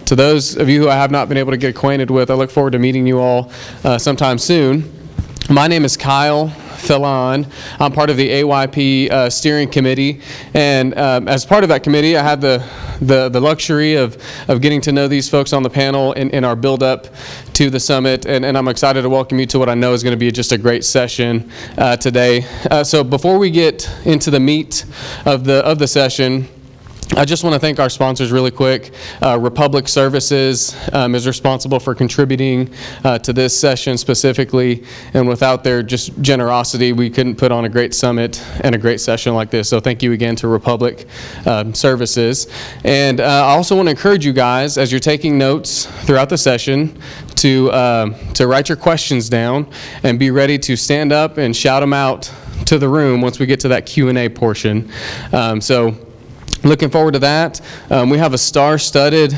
To those of you who I have not been able to get acquainted with, I look forward to meeting you all sometime soon. My name is Kyle Fillon. I'm part of the AYP steering committee, and as part of that committee, I had the luxury of getting to know these folks on the panel in our build-up to the summit, and I'm excited to welcome you to what I know is going to be just a great session today. So before we get into the meat of the session, I just want to thank our sponsors really quick. Republic Services is responsible for contributing to this session specifically, and without their just generosity, we couldn't put on a great summit and a great session like this. So thank you again to Republic Services. And I also want to encourage you guys, as you're taking notes throughout the session, to write your questions down and be ready to stand up and shout them out to the room once we get to that Q&A portion. Looking forward to that. We have a star-studded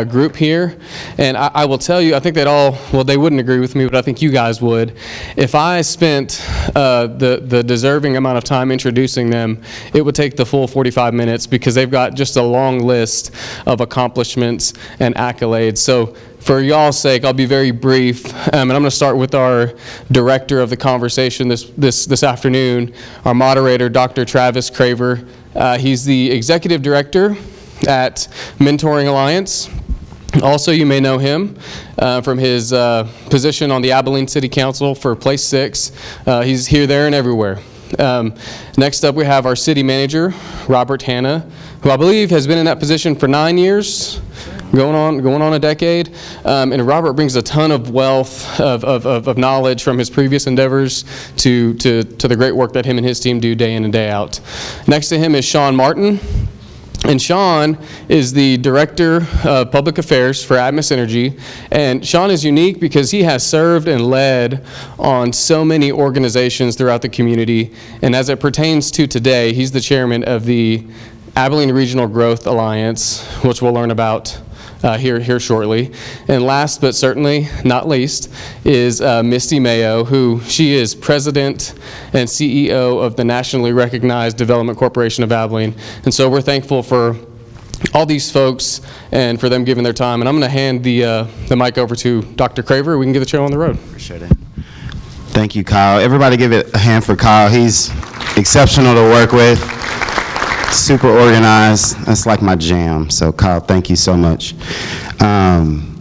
group here, and I will tell you, I think they wouldn't agree with me, but I think you guys would. If I spent the deserving amount of time introducing them, it would take the full 45 minutes because they've got just a long list of accomplishments and accolades. So for y'all's sake, I'll be very brief, and I'm going to start with our director of the conversation this afternoon, our moderator, Dr. Travis Craver. He's the executive director at Mentoring Alliance. Also, you may know him from his position on the Abilene City Council for Place 6. He's here, there, and everywhere. Next up, we have our city manager, Robert Hanna, who I believe has been in that position for 9 years, going on a decade. And Robert brings a ton of wealth of knowledge from his previous endeavors to the great work that him and his team do day in and day out. Next to him is Sean Martin. And Sean is the Director of Public Affairs for Atmos Energy. And Sean is unique because he has served and led on so many organizations throughout the community. And as it pertains to today, he's the chairman of the Abilene Regional Growth Alliance, which we'll learn about here shortly. And last but certainly not least is Misty Mayo, who she is president and CEO of the nationally recognized Development Corporation of Abilene. And so we're thankful for all these folks and for them giving their time. And I'm going to hand the mic over to Dr. Craver. We can get the show on the road. Appreciate it. Thank you, Kyle. Everybody give it a hand for Kyle. He's exceptional to work with. Super organized. That's like my jam. So Kyle, thank you so much. I'm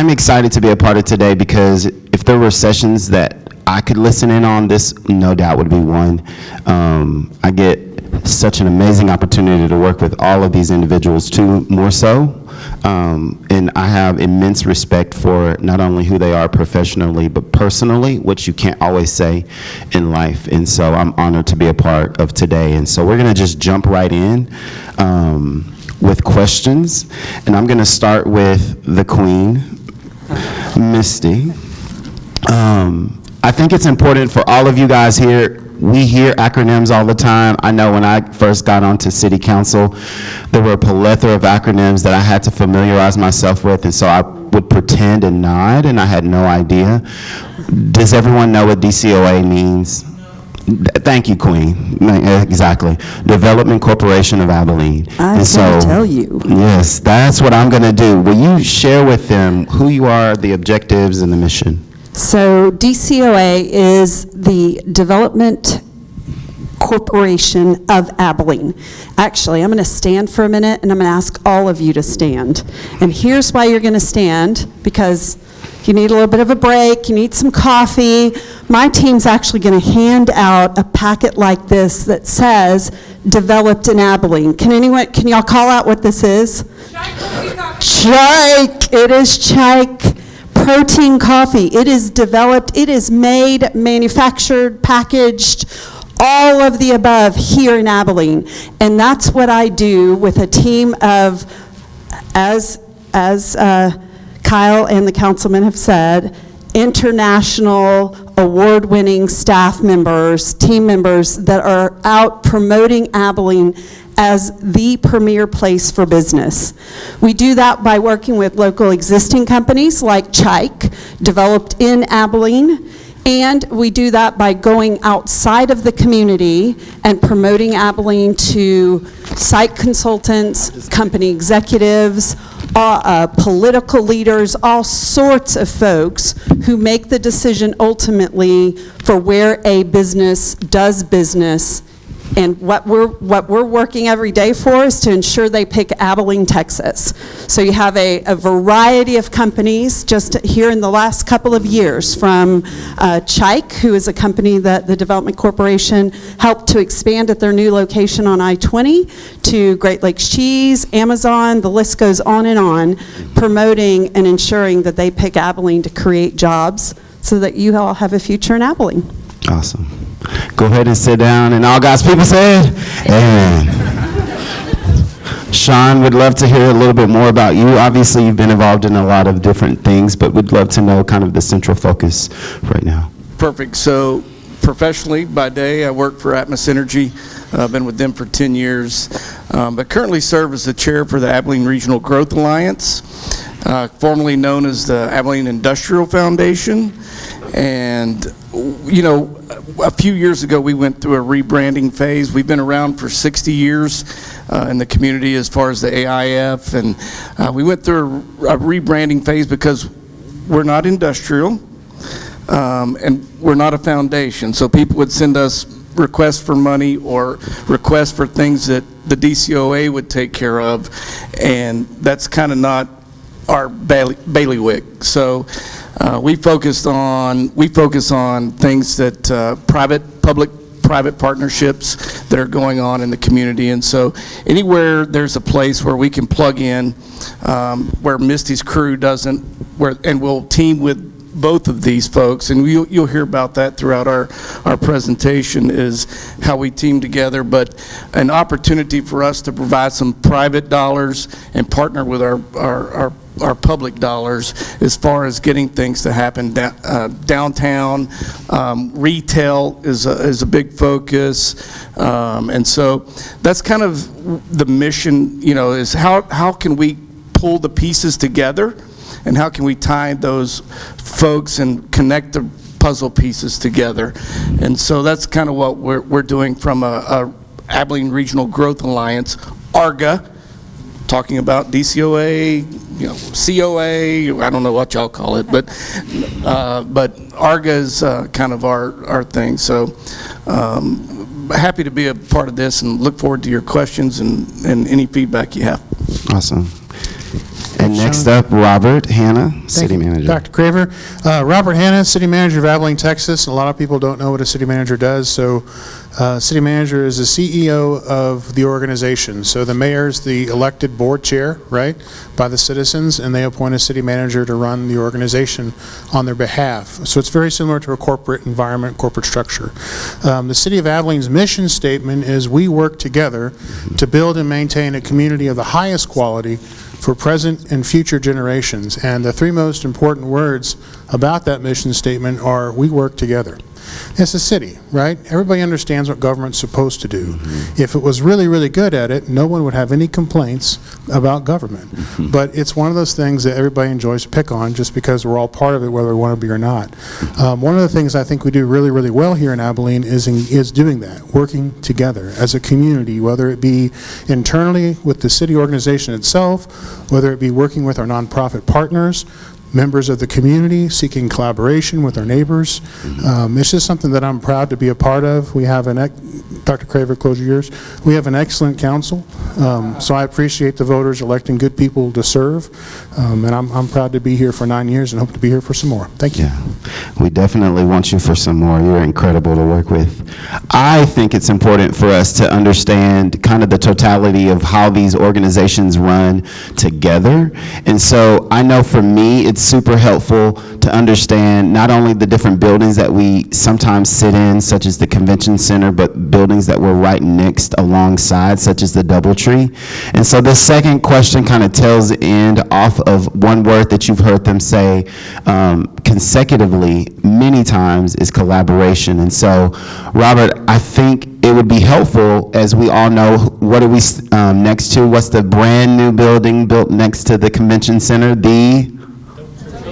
excited to be a part of today because if there were sessions that I could listen in on, this no doubt would be one. I get such an amazing opportunity to work with all of these individuals too, more so. And I have immense respect for not only who they are professionally, but personally, which you can't always say in life. And so I'm honored to be a part of today. And so we're going to just jump right in with questions. And I'm going to start with the queen, Misty. I think it's important for all of you guys here. We hear acronyms all the time. I know when I first got onto city council, there were a plethora of acronyms that I had to familiarize myself with, and so I would pretend and nod, and I had no idea. Does everyone know what DCOA means? Thank you, Queen. Exactly. Development Corporation of Abilene. I was going to tell you. Yes, that's what I'm going to do. Will you share with them who you are, the objectives, and the mission? So DCOA is the Development Corporation of Abilene. Actually, I'm going to stand for a minute, and I'm going to ask all of you to stand. And here's why you're going to stand, because you need a little bit of a break, you need some coffee. My team's actually going to hand out a packet like this that says, Developed in Abilene. Can y'all call out what this is? Chike! It is Chike. Protein coffee. It is developed, it is made, manufactured, packaged, all of the above here in Abilene. And that's what I do with a team of, as Kyle and the councilman have said, international award-winning staff members, team members that are out promoting Abilene as the premier place for business. We do that by working with local existing companies like Chike, developed in Abilene, And we do that by going outside of the community and promoting Abilene to site consultants, company executives, political leaders, all sorts of folks who make the decision ultimately for where a business does business. And what we're working every day for is to ensure they pick Abilene, Texas. So you have a variety of companies just here in the last couple of years, from Chike, who is a company that the Development Corporation helped to expand at their new location on I-20, to Great Lakes Cheese, Amazon, the list goes on, promoting and ensuring that they pick Abilene to create jobs so that you all have a future in Abilene. Awesome. Go ahead and sit down, and all God's people said, amen. Sean, would love to hear a little bit more about you. Obviously, you've been involved in a lot of different things, but we'd love to know kind of the central focus right now. Perfect. So professionally, by day, I work for Atmos Energy. I've been with them for 10 years, but currently serve as the chair for the Abilene Regional Growth Alliance, formerly known as the Abilene Industrial Foundation. And, you know, a few years ago, we went through a rebranding phase. We've been around for 60 years in the community as far as the AIF, and we went through a rebranding phase because we're not industrial, and we're not a foundation. So people would send us requests for money or requests for things that the DCOA would take care of, and that's kind of not our bailiwick. So we focus on things that public-private partnerships that are going on in the community. And so anywhere there's a place where we can plug in, where Misty's crew doesn't, and we'll team with both of these folks, and you'll hear about that throughout our presentation, is how we team together, but an opportunity for us to provide some private dollars and partner with our public dollars as far as getting things to happen downtown. Retail is a big focus, and so that's kind of the mission, you know, is how can we pull the pieces together, and how can we tie those folks and connect the puzzle pieces together. And so that's kind of what we're doing from a Abilene Regional Growth Alliance, ARGA, talking about DCOA, you know, COA, I don't know what y'all call it, but ARGA is kind of our thing. So happy to be a part of this and look forward to your questions and any feedback you have. Awesome. And next up, Robert Hanna, City Manager. Dr. Craver. Robert Hanna, City Manager of Abilene, Texas. A lot of people don't know what a City Manager does, so City Manager is the CEO of the organization. So the mayor is the elected board chair, right, by the citizens, and they appoint a City Manager to run the organization on their behalf. So it's very similar to a corporate environment, corporate structure. The City of Abilene's mission statement is we work together to build and maintain a community of the highest quality for present and future generations. And the three most important words about that mission statement are, we work together. It's a city, right? Everybody understands what government's supposed to do. If it was really, really good at it, no one would have any complaints about government. But it's one of those things that everybody enjoys to pick on just because we're all part of it, whether we want to be or not. One of the things I think we do really, really well here in Abilene is doing that, working together as a community, whether it be internally with the city organization itself, whether it be working with our nonprofit partners, members of the community, seeking collaboration with our neighbors. It's just something that I'm proud to be a part of. We have Dr. Craver, close your ears. We have an excellent council, so I appreciate the voters electing good people to serve, and I'm proud to be here for 9 years and hope to be here for some more. Thank you. Yeah, we definitely want you for some more. You're incredible to work with. I think it's important for us to understand kind of the totality of how these organizations run together, and so I know for me it's super helpful to understand not only the different buildings that we sometimes sit in, such as the convention center, but buildings that we're right next alongside, such as the Doubletree. And so this second question kind of tails the end off of one word that you've heard them say consecutively many times is collaboration. And so, Robert, I think it would be helpful, as we all know, what are we next to? What's the brand new building built next to the convention center? The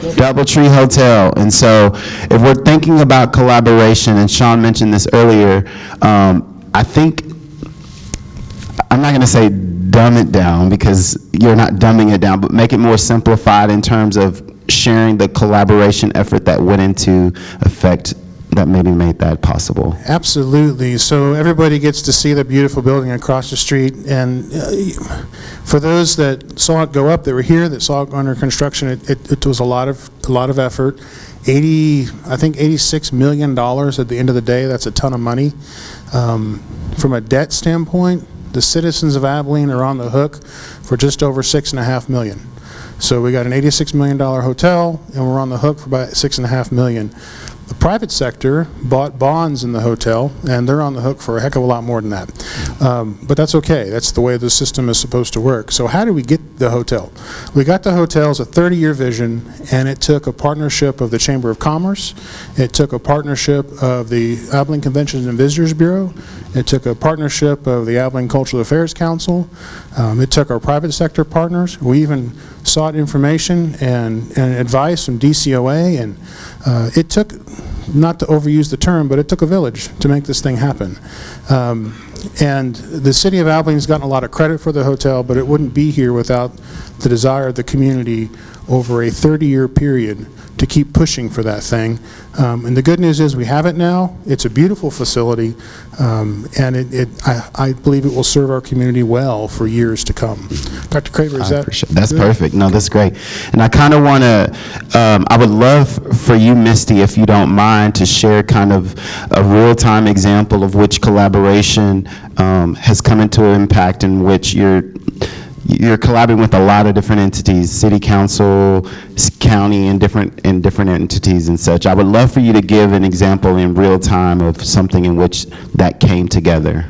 DoubleTree Hotel. And so if we're thinking about collaboration, and Sean mentioned this earlier, I think, I'm not going to say dumb it down because you're not dumbing it down, but make it more simplified in terms of sharing the collaboration effort that went into effect that maybe made that possible. Absolutely. So everybody gets to see the beautiful building across the street, and for those that saw it go up, that were here, that saw it under construction, it was a lot of effort. I think $86 million at the end of the day. That's a ton of money. From a debt standpoint, the citizens of Abilene are on the hook for just over $6.5 million. So we got an $86 million hotel, and we're on the hook for about $6.5 million. The private sector bought bonds in the hotel, and they're on the hook for a heck of a lot more than that. But that's okay. That's the way the system is supposed to work. So how did we get the hotel? We got the hotel as a 30-year vision, and it took a partnership of the Chamber of Commerce. It took a partnership of the Abilene Conventions and Visitors Bureau. It took a partnership of the Abilene Cultural Affairs Council. It took our private sector partners. We even sought information and advice from DCOA, and it took, not to overuse the term, but it took a village to make this thing happen. And the city of Abilene's gotten a lot of credit for the hotel, but it wouldn't be here without the desire of the community over a 30-year period to keep pushing for that thing. And the good news is we have it now. It's a beautiful facility, and I believe it will serve our community well for years to come. Dr. Craver, is that That's good? perfect. No, that's great. And I kind of want to, I would love for you, Misty, if you don't mind, to share kind of a real-time example of which collaboration has come into impact in which you're collaborating with a lot of different entities, city council, county, and different entities and such. I would love for you to give an example in real time of something in which that came together.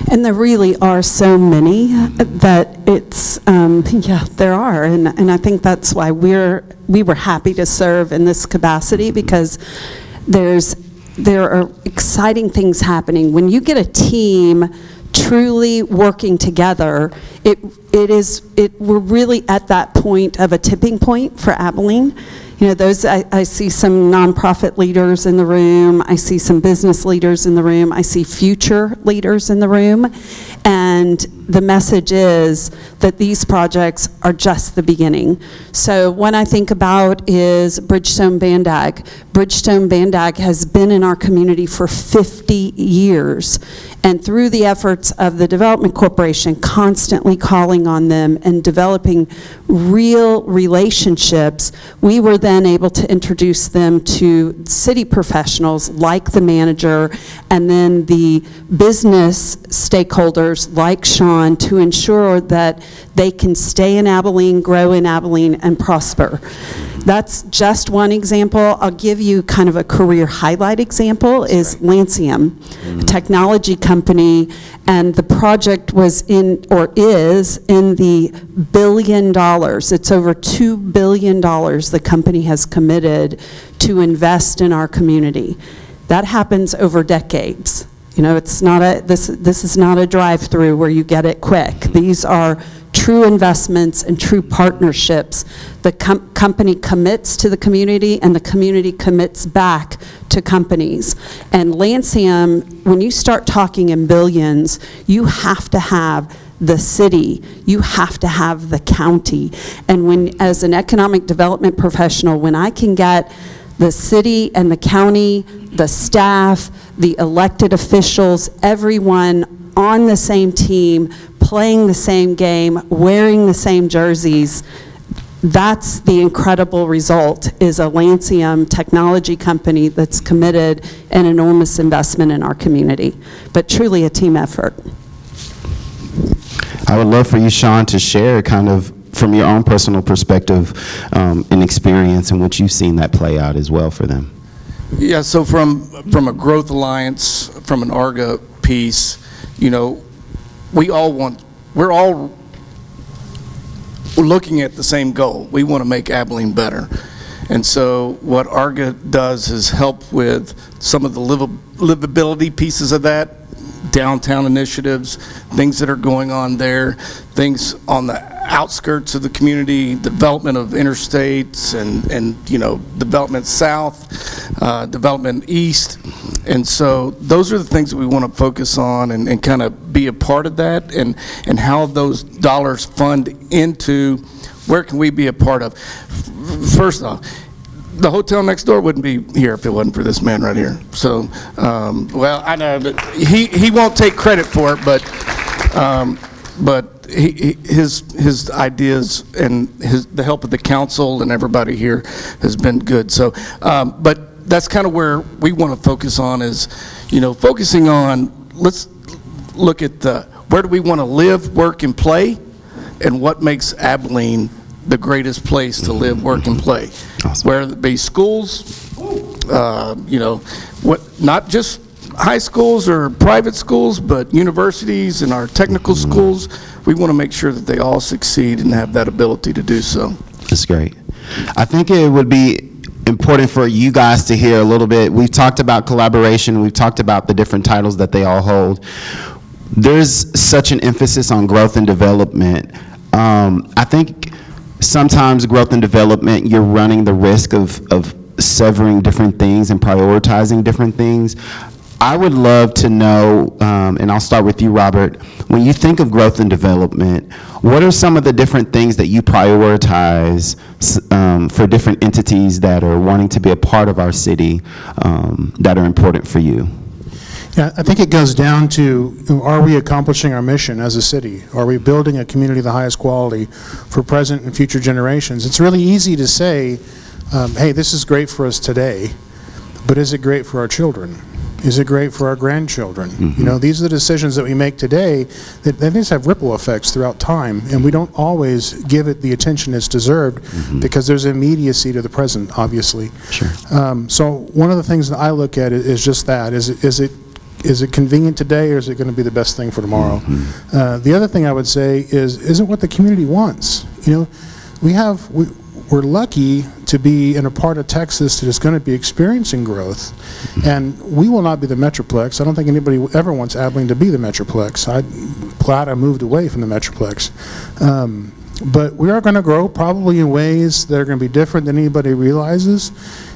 And there really are so many that it's, yeah, there are. And I think that's why we were happy to serve in this capacity, because there are exciting things happening. When you get a team truly working together, we're really at that point of a tipping point for Abilene. You know, I see some nonprofit leaders in the room. I see some business leaders in the room. I see future leaders in the room. And the message is that these projects are just the beginning. So one I think about is Bridgestone Bandag. Bridgestone Bandag has been in our community for 50 years. And through the efforts of the Development Corporation, constantly calling on them and developing real relationships, we were then able to introduce them to city professionals like the manager, and then the business stakeholders like Sean, to ensure that they can stay in Abilene, grow in Abilene, and prosper. That's just one example. I'll give you kind of a career highlight example is Lancium, a technology company, and the project was is in the $1 billion. It's over $2 billion the company has committed to invest in our community. That happens over decades. You know, it's not this is not a drive-through where you get it quick. These are true investments and true partnerships. The company commits to the community, and the community commits back to companies. And Lancium, when you start talking in billions, you have to have the city, you have to have the county. And when, as an economic development professional, when I can get the city and the county, the staff, the elected officials, everyone on the same team, playing the same game, wearing the same jerseys, that's the incredible result, is a Lancium technology company that's committed an enormous investment in our community, but truly a team effort. I would love for you, Sean, to share kind of from your own personal perspective an experience in which you've seen that play out as well for them. Yeah, so from a growth alliance, from an ARGA piece, you know, we're all looking at the same goal. We want to make Abilene better. And so what ARGA does is help with some of the livability pieces of that, downtown initiatives, things that are going on there, things on the outskirts of the community, development of interstates and development south, development east. And so those are the things that we want to focus on and kind of be a part of that, and how those dollars fund into where can we be a part of. First off, the hotel next door wouldn't be here if it wasn't for this man right here. So, well, I know that he won't take credit for it, but his ideas and the help of the council and everybody here has been good. So, but that's kind of where we want to focus on is, focusing on, let's look at where do we want to live, work, and play, and what makes Abilene the greatest place to live, work, and play. Awesome. Whether it be schools, not just high schools or private schools, but universities and our technical schools. We want to make sure that they all succeed and have that ability to do so. That's great. I think it would be important for you guys to hear a little bit. We've talked about collaboration. We've talked about the different titles that they all hold. There's such an emphasis on growth and development. I think sometimes growth and development, you're running the risk of severing different things and prioritizing different things. I would love to know, and I'll start with you, Robert, when you think of growth and development, what are some of the different things that you prioritize for different entities that are wanting to be a part of our city that are important for you? Yeah, I think it goes down to, are we accomplishing our mission as a city? Are we building a community of the highest quality for present and future generations? It's really easy to say, hey, this is great for us today, but is it great for our children? Is it great for our grandchildren? Mm-hmm. These are the decisions that we make today that these have ripple effects throughout time, and we don't always give it the attention it's deserved because there's immediacy to the present, obviously. Sure. So one of the things that I look at is just that. Is it convenient today, or is it going to be the best thing for tomorrow? The other thing I would say is it what the community wants? We're lucky to be in a part of Texas that is going to be experiencing growth, and we will not be the Metroplex. I don't think anybody ever wants Abilene to be the Metroplex. I'm glad I moved away from the Metroplex. But we are going to grow probably in ways that are going to be different than anybody realizes,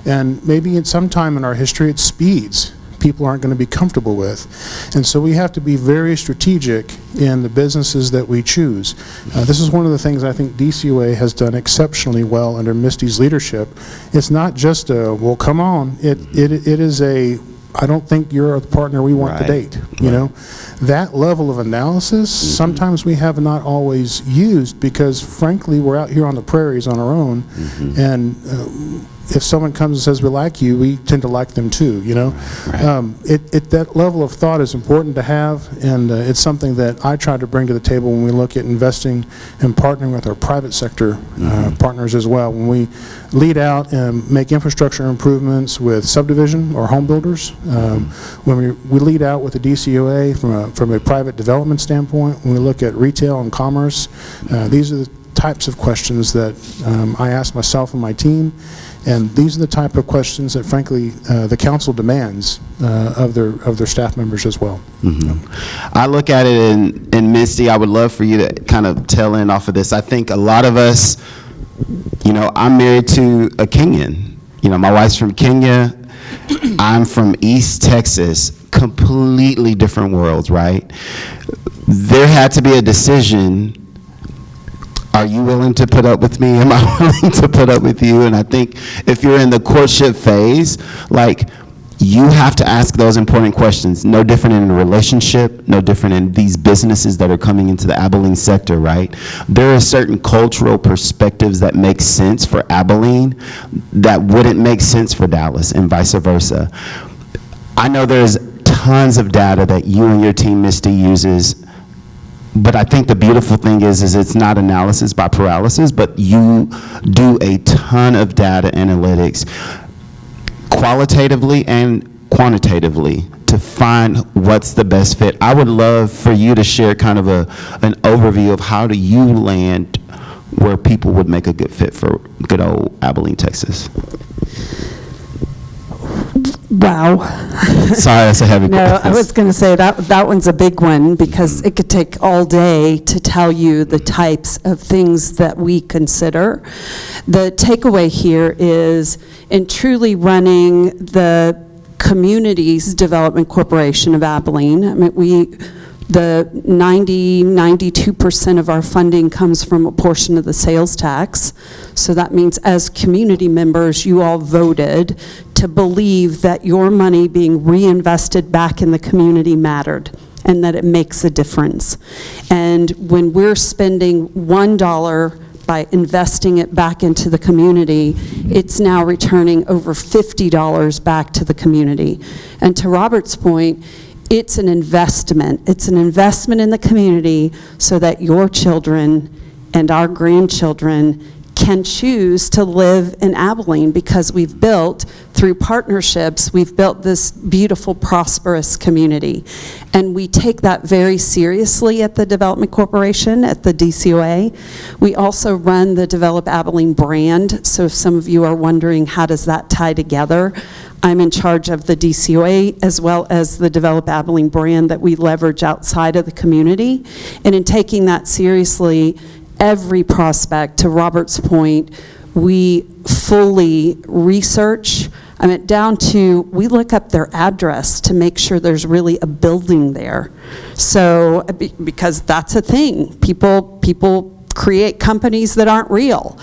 and maybe at some time in our history it speeds people aren't going to be comfortable with. And so we have to be very strategic in the businesses that we choose. This is one of the things I think DCOA has done exceptionally well under Misty's leadership. It's not just a, well, come on. It is a, I don't think you're the partner we want to date. That level of analysis, sometimes we have not always used because, frankly, we're out here on the prairies on our own, and if someone comes and says we like you, we tend to like them too. That level of thought is important to have, and it's something that I try to bring to the table when we look at investing and partnering with our private sector partners as well. When we lead out and make infrastructure improvements with subdivision or home builders, when we lead out with the DCOA from a private development standpoint, when we look at retail and commerce, these are the types of questions that I ask myself and my team, and these are the type of questions that, frankly, the council demands of their staff members as well. I look at it, and Misty, I would love for you to kind of tail in off of this. I think a lot of us, I'm married to a Kenyan. My wife's from Kenya. I'm from East Texas. Completely different worlds, right? There had to be a decision. Are you willing to put up with me? Am I willing to put up with you? And I think if you're in the courtship phase, you have to ask those important questions. No different in a relationship, no different in these businesses that are coming into the Abilene sector, right? There are certain cultural perspectives that make sense for Abilene that wouldn't make sense for Dallas, and vice versa. I know there's tons of data that you and your team, Misty, uses. But I think the beautiful thing is it's not analysis by paralysis, but you do a ton of data analytics qualitatively and quantitatively to find what's the best fit. I would love for you to share kind of an overview of how do you land where people would make a good fit for good old Abilene, Texas. Wow. Sorry, that's a heavy No, I was going to say that one's a big one because it could take all day to tell you the types of things that we consider. The takeaway here is in truly running the Communities Development Corporation of Abilene, I mean, the 92% of our funding comes from a portion of the sales tax. So that means as community members, you all voted to believe that your money being reinvested back in the community mattered and that it makes a difference. And when we're spending $1 by investing it back into the community, it's now returning over $50 back to the community. And to Robert's point, it's an investment. It's an investment in the community so that your children and our grandchildren can choose to live in Abilene because we've built, through partnerships, we've built this beautiful, prosperous community. And we take that very seriously at the Development Corporation, at the DCOA. We also run the Develop Abilene brand. So if some of you are wondering how does that tie together, I'm in charge of the DCOA as well as the Develop Abilene brand that we leverage outside of the community. And in taking that seriously, every prospect, to Robert's point, we fully research. I mean, down to, we look up their address to make sure there's really a building there. So, because that's a thing. People create companies that aren't real.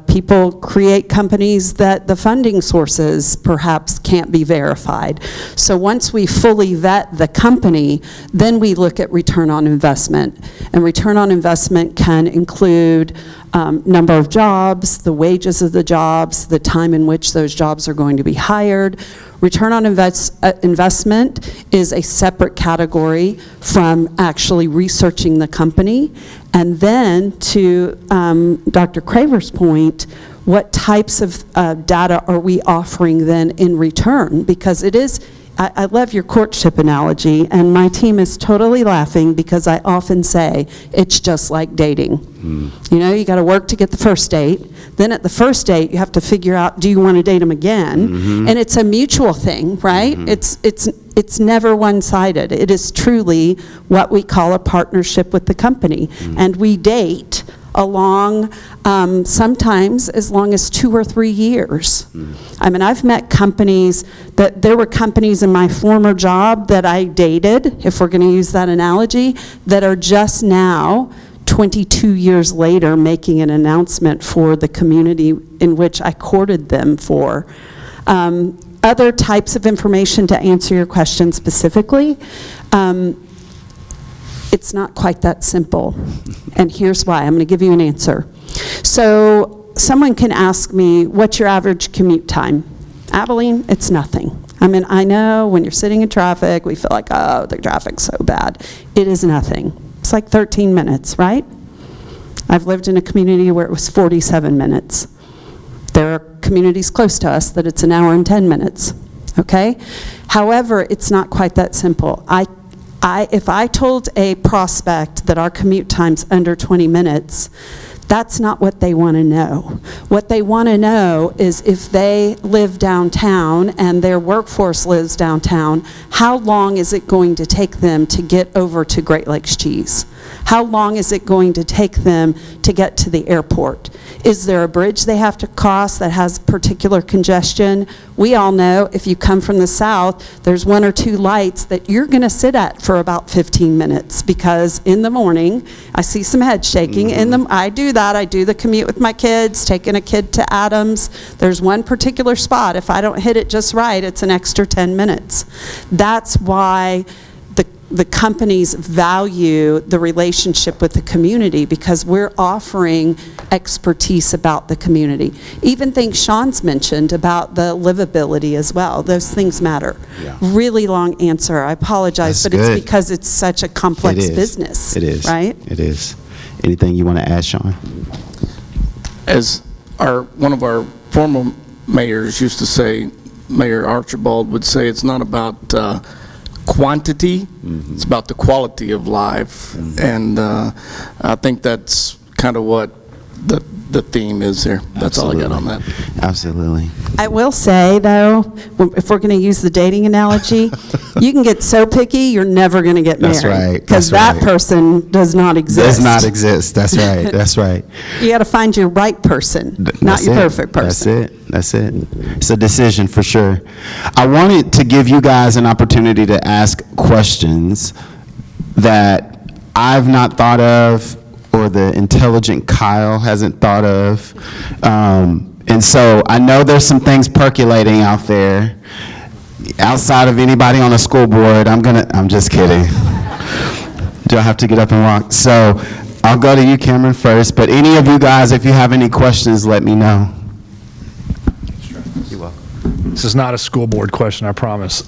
People create companies that the funding sources perhaps can't be verified. So once we fully vet the company, then we look at return on investment. And return on investment can include number of jobs, the wages of the jobs, the time in which those jobs are going to be hired. Return on investment is a separate category from actually researching the company. And then to Dr. Craver's point, what types of data are we offering then in return? Because it is, I love your courtship analogy, and my team is totally laughing because I often say it's just like dating. You know, you got to work to get the first date. Then at the first date, you have to figure out, do you want to date them again? And it's a mutual thing, right? It's never one-sided. It is truly what we call a partnership with the company. And we date along, sometimes as long as 2 or 3 years. I mean, I've met companies there were companies in my former job that I dated, if we're going to use that analogy, that are just now 22 years later making an announcement for the community in which I courted them for. Other types of information to answer your question specifically, it's not quite that simple. And here's why. I'm going to give you an answer. So someone can ask me, what's your average commute time? Abilene, it's nothing. I mean, I know when you're sitting in traffic, we feel like, oh, the traffic's so bad. It is nothing. It's like 13 minutes, right? I've lived in a community where it was 47 minutes. There are communities close to us that it's 1 hour and 10 minutes, okay? However, it's not quite that simple. If I told a prospect that our commute time's under 20 minutes, that's not what they want to know. What they want to know is if they live downtown and their workforce lives downtown, how long is it going to take them to get over to Great Lakes Cheese? How long is it going to take them to get to the airport? Is there a bridge they have to cross that has particular congestion? We all know if you come from the south, there's 1 or 2 lights that you're going to sit at for about 15 minutes because in the morning, I see some head shaking. I do that. I do the commute with my kids, taking a kid to Adams. There's one particular spot. If I don't hit it just right, it's an extra 10 minutes. That's why the companies value the relationship with the community because we're offering expertise about the community. Even things Sean's mentioned about the livability as well. Those things matter. Yeah. Really long answer. I apologize, but it's because it's such a complex business. It is. Right? It is. Anything you want to add, Sean? As one of our former mayors used to say, Mayor Archibald would say, it's not about quantity, it's about the quality of life. And I think that's kind of what the theme is there. That's all I got on that. Absolutely. I will say, though, if we're going to use the dating analogy, you can get so picky, you're never going to get married. That's right. Because that person does not exist. Does not exist. That's right. That's right. You got to find your right person, not That's your it. perfect person. That's it. It's a decision for sure. I wanted to give you guys an opportunity to ask questions that I've not thought of, or the intelligent Kyle hasn't thought of. And so I know there's some things percolating out there outside of anybody on the school board. I'm just kidding. Do I have to get up and walk? So I'll go to you, Cameron, first, but any of you guys, if you have any questions, let me know. This is not a school board question, I promise.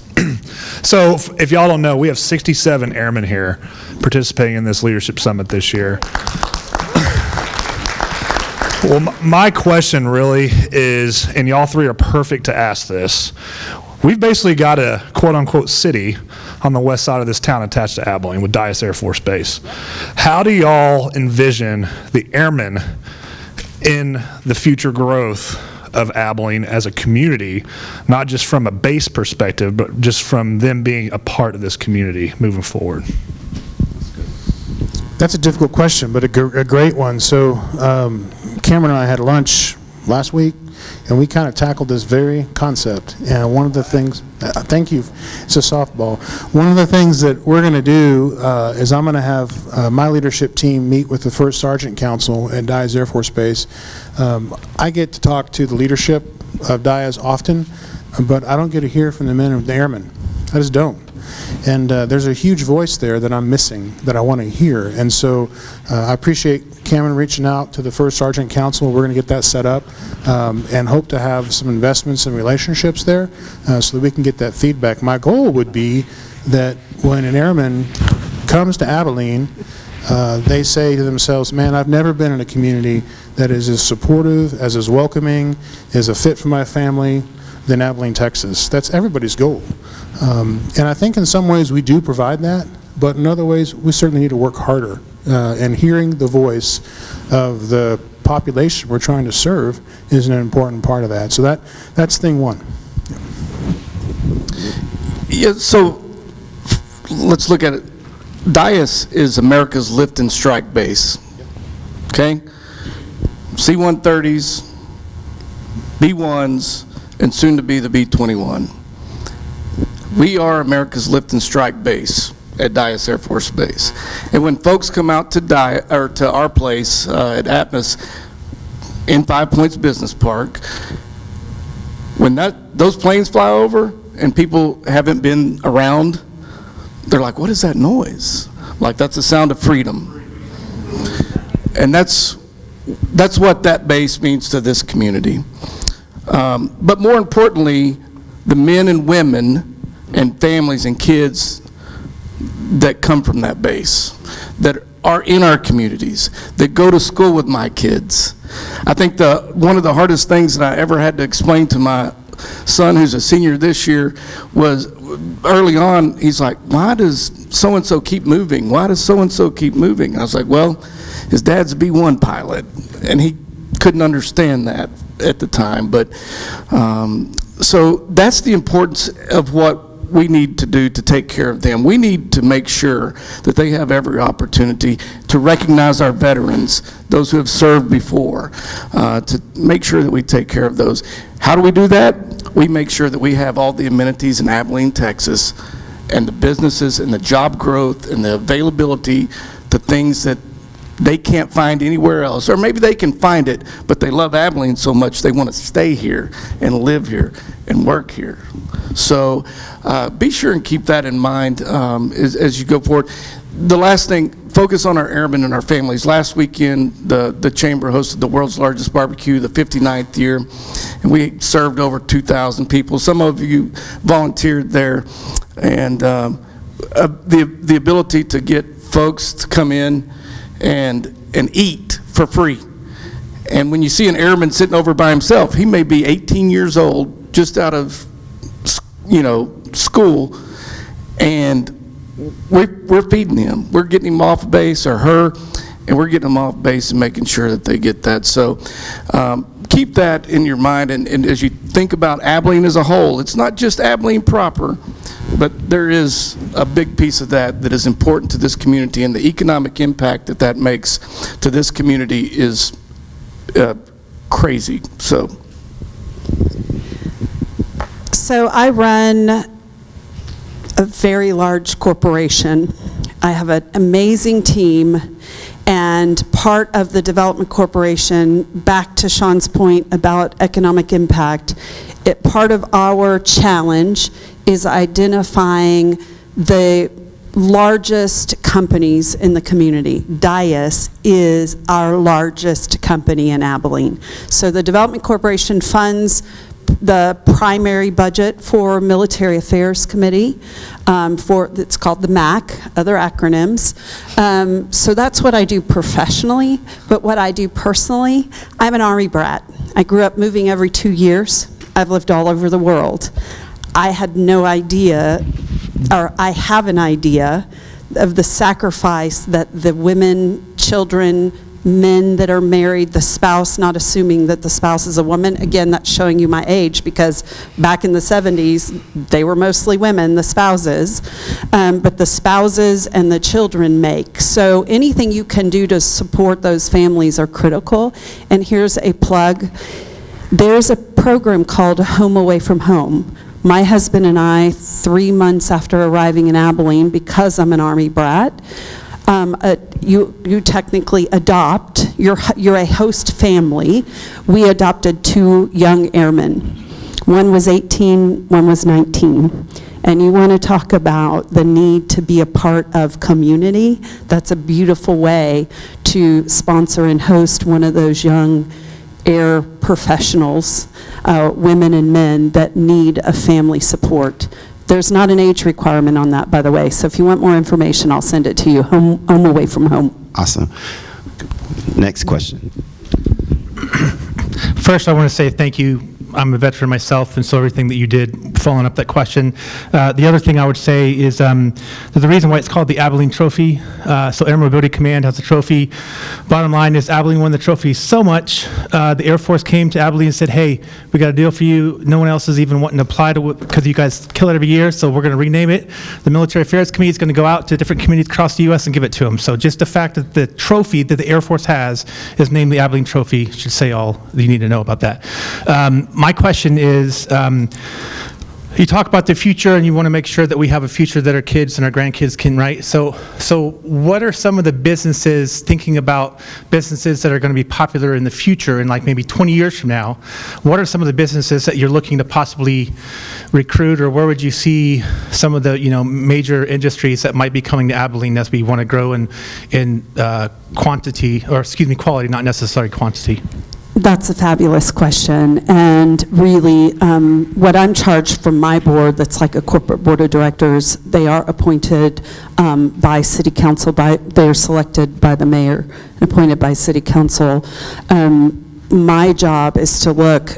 So if y'all don't know, we have 67 airmen here participating in this leadership summit this year. Well, my question really is, and y'all three are perfect to ask this, we've basically got a quote-unquote city on the west side of this town attached to Abilene with Dyess Air Force Base. How do y'all envision the airmen in the future growth of Abilene as a community, not just from a base perspective, but just from them being a part of this community moving forward? That's a difficult question, but a great one. So Cameron and I had lunch last week, and we kind of tackled this very concept. And one of the things, thank you, it's a softball. One of the things that we're going to do is I'm going to have my leadership team meet with the First Sergeant Council at Dyess Air Force Base. I get to talk to the leadership of Dyess often, but I don't get to hear from the men and the airmen. I just don't. And there's a huge voice there that I'm missing that I want to hear. And so I appreciate Cameron reaching out to the First Sergeant Council. We're going to get that set up and hope to have some investments and relationships there so that we can get that feedback. My goal would be that when an airman comes to Abilene, they say to themselves, man, I've never been in a community that is as supportive, as welcoming, as a fit for my family than Abilene, Texas. That's everybody's goal. And I think in some ways we do provide that, but in other ways we certainly need to work harder. And hearing the voice of the population we're trying to serve is an important part of that. So that's thing one. Yeah, so let's look at it. Dyess is America's lift and strike base. Okay? C-130s, B-1s, and soon to be the B-21. We are America's lift and strike base at Dyess Air Force Base. And when folks come out to our place at Atmos in 5 Points Business Park, when those planes fly over and people haven't been around, they're like, what is that noise? Like, that's the sound of freedom. And that's what that base means to this community. But more importantly, the men and women and families and kids that come from that base, that are in our communities, that go to school with my kids. I think one of the hardest things that I ever had to explain to my son, who's a senior this year, was early on, he's like, why does so-and-so keep moving? Why does so-and-so keep moving? And I was like, well, his dad's a B-1 pilot, and he couldn't understand that at the time. But so that's the importance of what we need to do to take care of them. We need to make sure that they have every opportunity to recognize our veterans, those who have served before, to make sure that we take care of those. How do we do that? We make sure that we have all the amenities in Abilene, Texas, and the businesses and the job growth and the availability to things that they can't find anywhere else. Or maybe they can find it, but they love Abilene so much they want to stay here and live here and work here. So be sure and keep that in mind as you go forward. The last thing, focus on our airmen and our families. Last weekend, the Chamber hosted the world's largest barbecue, the 59th year, and we served over 2,000 people. Some of you volunteered there, and the ability to get folks to come in and eat for free. And when you see an airman sitting over by himself, he may be 18 years old, just out of school, and we're feeding him. We're getting him off base, or her, and we're getting them off base and making sure that they get that. So keep that in your mind, and as you think about Abilene as a whole, it's not just Abilene proper, but there is a big piece of that that is important to this community, and the economic impact that that makes to this community is crazy. So I run a very large corporation. I have an amazing team, and part of the development corporation, back to Sean's point about economic impact, part of our challenge is identifying the largest companies in the community. Dias is our largest company in Abilene. So the Development Corporation funds the primary budget for Military Affairs Committee, it's called the MAC, other acronyms. So that's what I do professionally, but what I do personally, I'm an Army brat. I grew up moving every 2 years. I've lived all over the world. I had no idea, or I have an idea, of the sacrifice that the women, children, men that are married, the spouse, not assuming that the spouse is a woman. Again, that's showing you my age, because back in the 70s, they were mostly women, the spouses, but the spouses and the children make. So anything you can do to support those families are critical. And here's a plug. There's a program called Home Away from Home. My husband and I, 3 months after arriving in Abilene, because I'm an Army brat, you technically adopt, you're a host family. We adopted 2 young airmen. One was 18, one was 19. And you want to talk about the need to be a part of community. That's a beautiful way to sponsor and host one of those young air professionals, women and men that need a family support. There's not an age requirement on that, by the way. So if you want more information, I'll send it to you. Home Away from Home. Awesome. Next question. First, I want to say thank you. I'm a veteran myself, and so everything that you did following up that question. The other thing I would say is there's a reason why it's called the Abilene Trophy. So Air Mobility Command has a trophy. Bottom line is Abilene won the trophy so much, the Air Force came to Abilene and said, hey, we got a deal for you. No one else is even wanting to apply to it because you guys kill it every year, so we're going to rename it. The Military Affairs Committee is going to go out to different communities across the U.S. and give it to them. So just the fact that the trophy that the Air Force has is named the Abilene Trophy should say all that you need to know about that. My question is, you talk about the future and you want to make sure that we have a future that our kids and our grandkids can, right? So what are some of the businesses, thinking about businesses that are going to be popular in the future in like maybe 20 years from now, what are some of the businesses that you're looking to possibly recruit, or where would you see some of the major industries that might be coming to Abilene as we want to grow in quantity, or excuse me, quality, not necessarily quantity? That's a fabulous question, and really what I'm charged from my board, that's like a corporate board of directors, they are appointed by city council, they're selected by the mayor and appointed by city council. My job is to look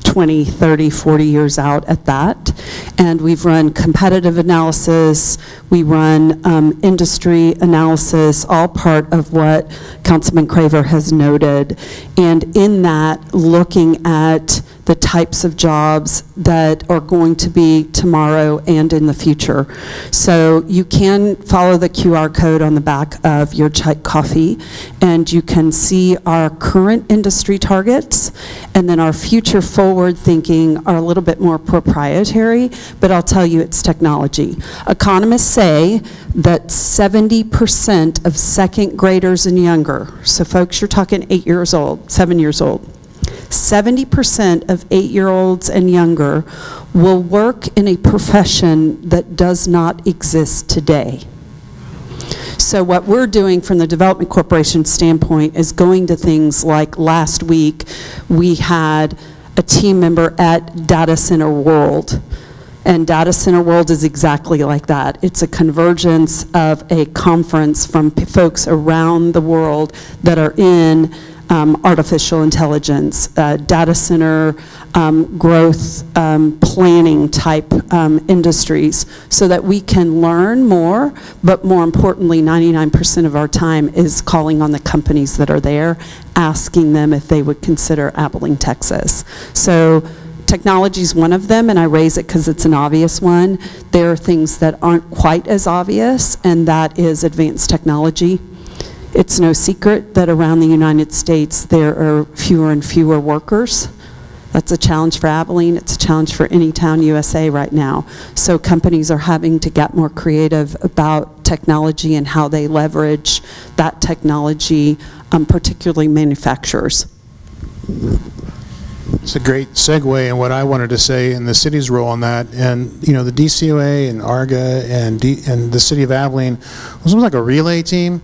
20, 30, 40 years out at that, and we've run competitive analysis, we run industry analysis, all part of what Councilman Craver has noted, and in that, looking at the types of jobs that are going to be tomorrow and in the future. So you can follow the QR code on the back of your chai coffee, and you can see our current industry targets, and then our future forward thinking are a little bit more proprietary, but I'll tell you it's technology. Economists say that 70% of second graders and younger, so folks, you're talking 8 years old, 7 years old, 70% of 8-year-olds and younger will work in a profession that does not exist today. So what we're doing from the Development Corporation standpoint is going to things like last week we had a team member at Data Center World. And Data Center World is exactly like that. It's a convergence of a conference from folks around the world that are in artificial intelligence, data center, growth planning type industries, so that we can learn more, but more importantly, 99% of our time is calling on the companies that are there, asking them if they would consider Abilene, Texas. So technology is one of them, and I raise it because it's an obvious one. There are things that aren't quite as obvious, and that is advanced technology. It's no secret that around the United States there are fewer and fewer workers. That's a challenge for Abilene. It's a challenge for any town USA right now. So companies are having to get more creative about technology and how they leverage that technology, particularly manufacturers. It's a great segue in what I wanted to say in the city's role in that. And, you know, the DCOA and ARGA and the city of Abilene was almost like a relay team,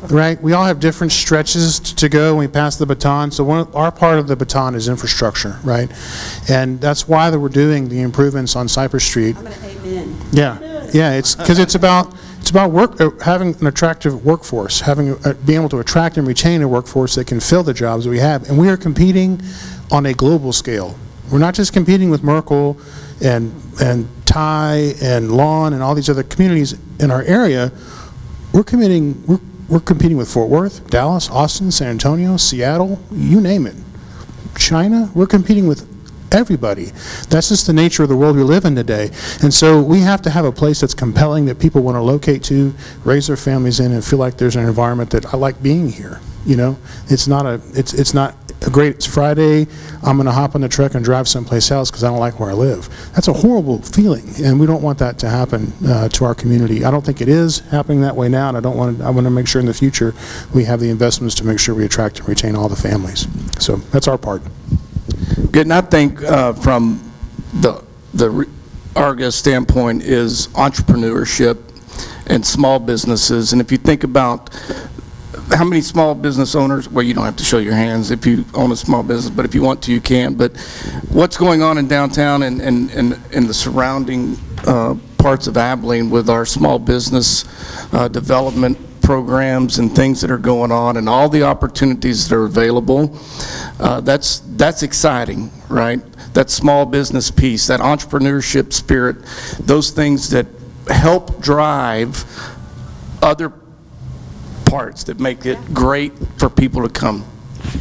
right? We all have different stretches to go when we pass the baton. So our part of the baton is infrastructure, right? And that's why we're doing the improvements on Cypress Street. I'm going to amen. Yeah, it's because it's about having an attractive workforce, being able to attract and retain a workforce that can fill the jobs we have. And we are competing on a global scale. We're not just competing with Merkel and Ty and Lawn and all these other communities in our area. We're competing with Fort Worth, Dallas, Austin, San Antonio, Seattle, you name it. China, we're competing with everybody. That's just the nature of the world we live in today. And so we have to have a place that's compelling, that people want to locate to, raise their families in, and feel like there's an environment that I like being here. You know, it's not a great, it's Friday, I'm going to hop on the truck and drive someplace else because I don't like where I live. That's a horrible feeling, and we don't want that to happen to our community. I don't think it is happening that way now, and I want to make sure in the future we have the investments to make sure we attract and retain all the families. So that's our part. Good, and I think from the ARGA standpoint is entrepreneurship and small businesses. And if you think about how many small business owners, well, you don't have to show your hands if you own a small business, but if you want to, you can. But what's going on in downtown and the surrounding parts of Abilene with our small business development programs and things that are going on and all the opportunities that are available, that's exciting, right? That small business piece, that entrepreneurship spirit, those things that help drive other parts that make it great for people to come.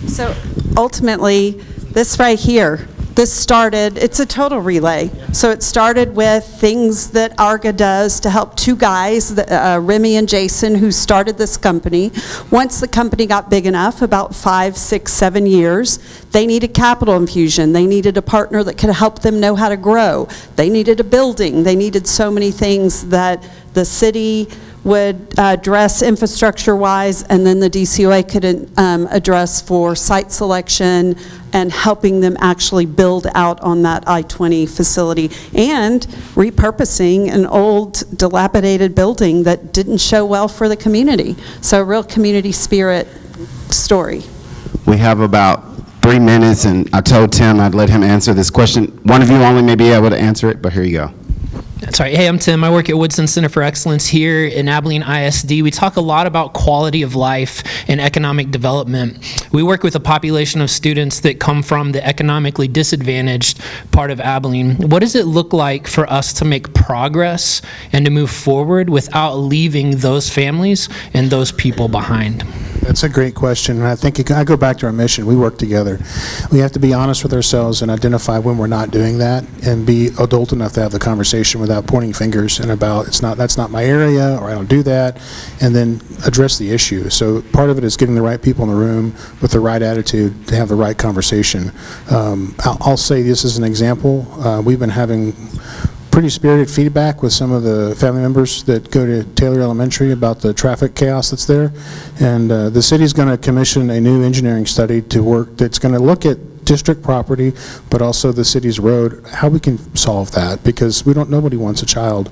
So ultimately, this right here, this started, it's a total relay. So it started with things that ARGA does to help two guys, Remy and Jason, who started this company. Once the company got big enough, about 5, 6, 7 years, they needed capital infusion. They needed a partner that could help them know how to grow. They needed a building. They needed so many things that the city would address infrastructure-wise, and then the DCOA could address for site selection and helping them actually build out on that I-20 facility and repurposing an old dilapidated building that didn't show well for the community. So a real community spirit story. We have about 3 minutes, and I told Tim I'd let him answer this question. One of you only may be able to answer it, but here you go. Sorry. Hey, I'm Tim. I work at Woodson Center for Excellence here in Abilene ISD. We talk a lot about quality of life and economic development. We work with a population of students that come from the economically disadvantaged part of Abilene. What does it look like for us to make progress and to move forward without leaving those families and those people behind? That's a great question, and I think I go back to our mission. We work together. We have to be honest with ourselves and identify when we're not doing that, and be adult enough to have the conversation without pointing fingers and about that's not my area, or I don't do that, and then address the issue. So part of it is getting the right people in the room with the right attitude to have the right conversation. I'll say this as an example. We've been having pretty spirited feedback with some of the family members that go to Taylor Elementary about the traffic chaos that's there. And the city's going to commission a new engineering study to work that's going to look at district property, but also the city's road, how we can solve that, because nobody wants a child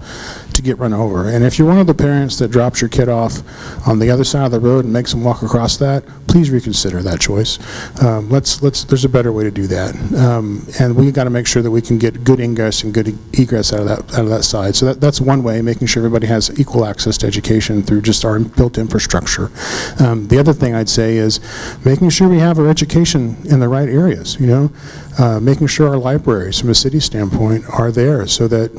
to get run over. And if you're one of the parents that drops your kid off on the other side of the road and makes them walk across that, please reconsider that choice. There's a better way to do that. And we got to make sure that we can get good ingress and good egress out of that side. So that's one way, making sure everybody has equal access to education through just our built infrastructure. The other thing I'd say is making sure we have our education in the right areas, making sure our libraries from a city standpoint are there so that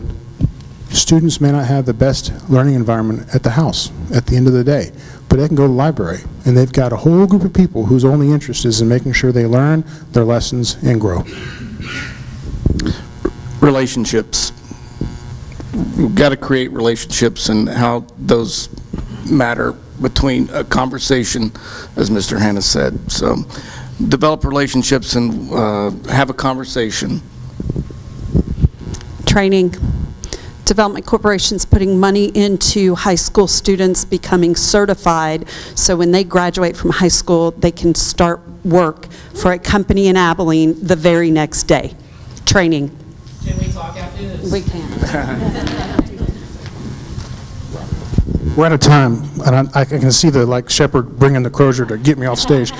students may not have the best learning environment at the house at the end of the day, but they can go to the library, and they've got a whole group of people whose only interest is in making sure they learn their lessons and grow. Relationships. We've got to create relationships and how those matter between a conversation, as Mr. Hanna said. So develop relationships and have a conversation. Training. Development Corporation's putting money into high school students becoming certified, so when they graduate from high school, they can start work for a company in Abilene the very next day. Training. Can we talk after this? We can. We're out of time, and I can see the shepherd bringing the crozier to get me off stage.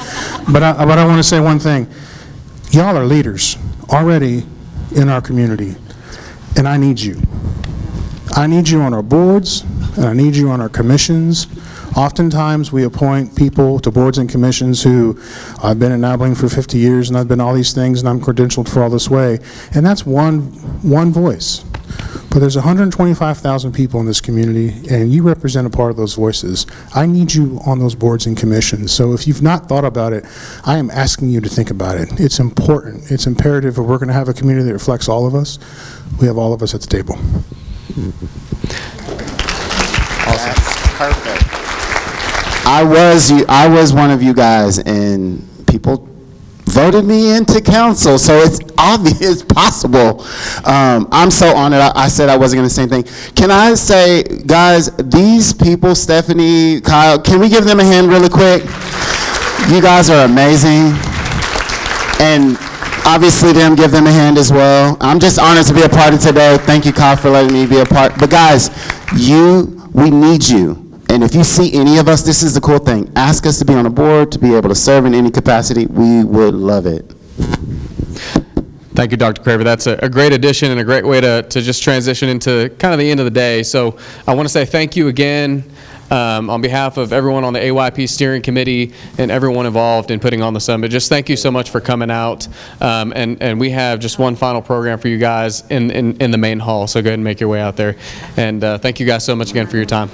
But I want to say one thing. Y'all are leaders already in our community, and I need you. I need you on our boards, and I need you on our commissions. Oftentimes, we appoint people to boards and commissions who, I've been in Abilene for 50 years, and I've been all these things, and I'm credentialed for all this way. And that's one voice. But there's 125,000 people in this community, and you represent a part of those voices. I need you on those boards and commissions. So if you've not thought about it, I am asking you to think about it. It's important. It's imperative if we're going to have a community that reflects all of us. We have all of us at the table. That's perfect. I was one of you guys, and people voted me into council, so it's obvious, it's possible. I'm so honored. I said I wasn't going to say anything. Can I say, guys, these people, Stephanie, Kyle, can we give them a hand really quick? You guys are amazing. And obviously them, give them a hand as well. I'm just honored to be a part of today. Thank you, Kyle, for letting me be a part. But guys, we need you. And if you see any of us, this is the cool thing. Ask us to be on a board, to be able to serve in any capacity. We would love it. Thank you, Dr. Craver. That's a great addition and a great way to just transition into kind of the end of the day. So I want to say thank you again on behalf of everyone on the AYP steering committee and everyone involved in putting on the summit. Just thank you so much for coming out. And we have just one final program for you guys in the main hall. So go ahead and make your way out there. And thank you guys so much again for your time.